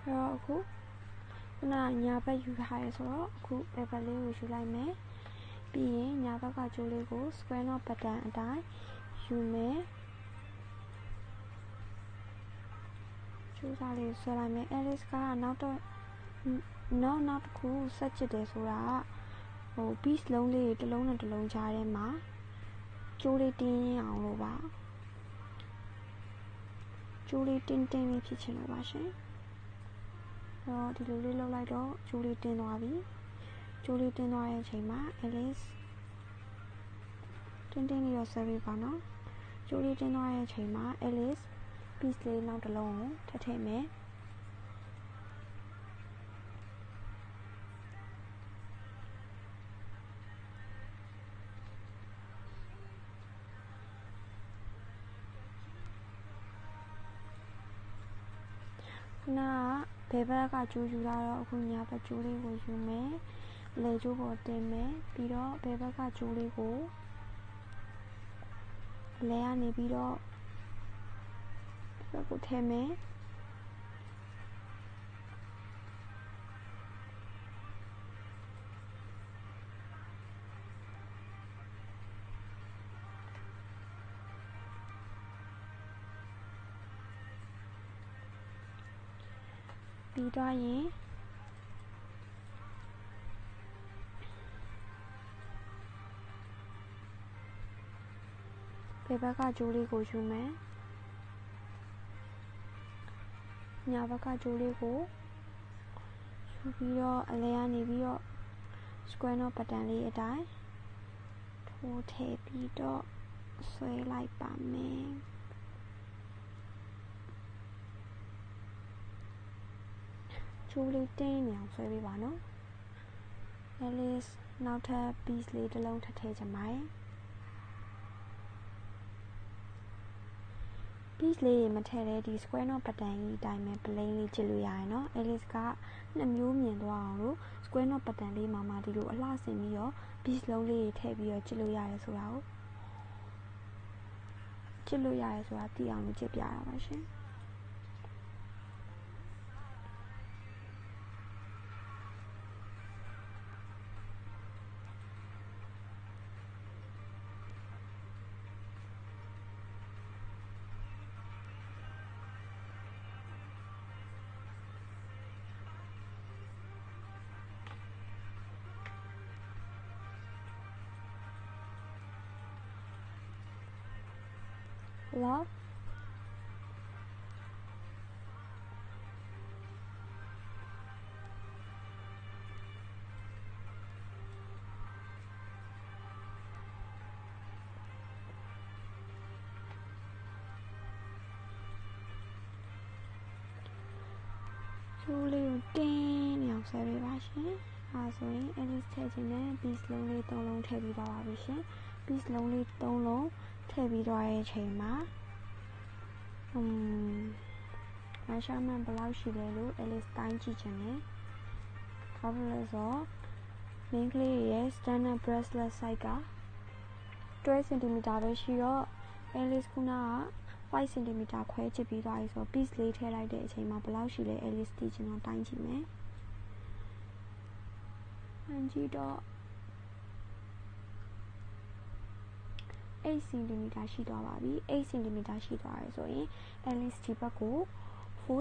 rồi cú là nhà bác yu hai số cú bé bác lấy yu lại mẹ bây nhà bác cả chú lấy cú square nó bắt đầu đái yu mẹ chú ra lấy số lại mẹ Alice cả nó cú sát chết đấy số ra piece lông lấy từ lông trái đấy mà chú lấy tinအောင်လို့ပါchú lấy tinလေးဖြစ်ချင်လို့ပါရှင်တော့ဒီလိုလေးလုပ်လိုက်တော့chúလေးတင်သွားပြီchúလေးတင်သွားတဲ့အချိန်မှာ Alice တင်းလေးတော့ဆွဲပေးပါနော်chúလေးတင်သွားတဲ့အချိန်မှာ Alice piece လေးနောက်တစ်လုံးကိုထည့်မယ်那ဘယ်ဘက်ကကျိုးယူလာတော့အခုညာဘက်ကျိုးလေးကိုယူမယ်လေကျိုးပေါ်တင်မယ်ပြီးတော့ဘယ်ဘက်ကကျိုးလေးကိုလဲကနေပြီးတော့ဘက်ကိုထည့်မယ်ပြီးတော့ရင်ဘယ်ဘက်ကကျိုးလေးကိုယူမယ်ညာဘက်ကကျိုးလေးကိုယူပြီးတော့အလဲကနေပြီးတော့ square နော် button လေးအတိုင်းထိုးထည့်ပြီးတော့ဆွဲလိုက်ပါမယ်ကျိုးလေးတင်းနေအောင်ဆွဲပေးပါနော် Alice နောက်ထပ် piece လေးတစ်လုံးထည့်ချင်ပါတယ် piece လေးတွေမထည့်တဲ့ဒီ square နော် button ကြီးအတိုင်းပဲ plain လေးကြည့်လို့ရတယ်နော် Alice ကနှစ်မျိုးမြင်သွားအောင်လို့ square နော် button လေးမှာဒီလိုအလှဆင်ပြီးတော့ piece လုံးလေးတွေထည့်ပြီးတော့ကြည့်လို့ရတယ်ဆိုတာကိုကြည့်လို့ရတယ်ဆိုတာသိအောင်လို့ကြည့်ပြတာပါရှင်loveကျိုးလေးကိုတင်းနေအောင်ဆွဲပေးပါရှင်အဲဆိုရင် Alice ထည့်ခြင်းနဲ့ piece လုံးလေး3လုံးထည့်ပြီးသွားပါပြီရှင် piece လုံးလေး3လုံးထည့်ပြီးသွားတဲ့အချိန်မှာmeasurement ဘယ်လောက်ရှိလဲလို့ Alice တိုင်းကြည့်ခြင်းနဲ့ဘာဖြစ်လဲဆိုတော့ main ကလေးရဲ့ standard bracelet size က12 cm ပဲရှိတော့ Alice ခုနက5 cm ခွဲချစ်ပြီးသွားပြီဆိုတော့ piece လေးထည့်လိုက်တဲ့အချိန်မှာဘယ်လောက်ရှိလဲ Alice သိချင်တော့တိုင်းကြည့်မယ်တိုင်းကြည့်တော့8 cm ရှိသွားပါပြီ8 cm ရှိသွားပြီဆိုရင် Alice ဒီဘက်ကို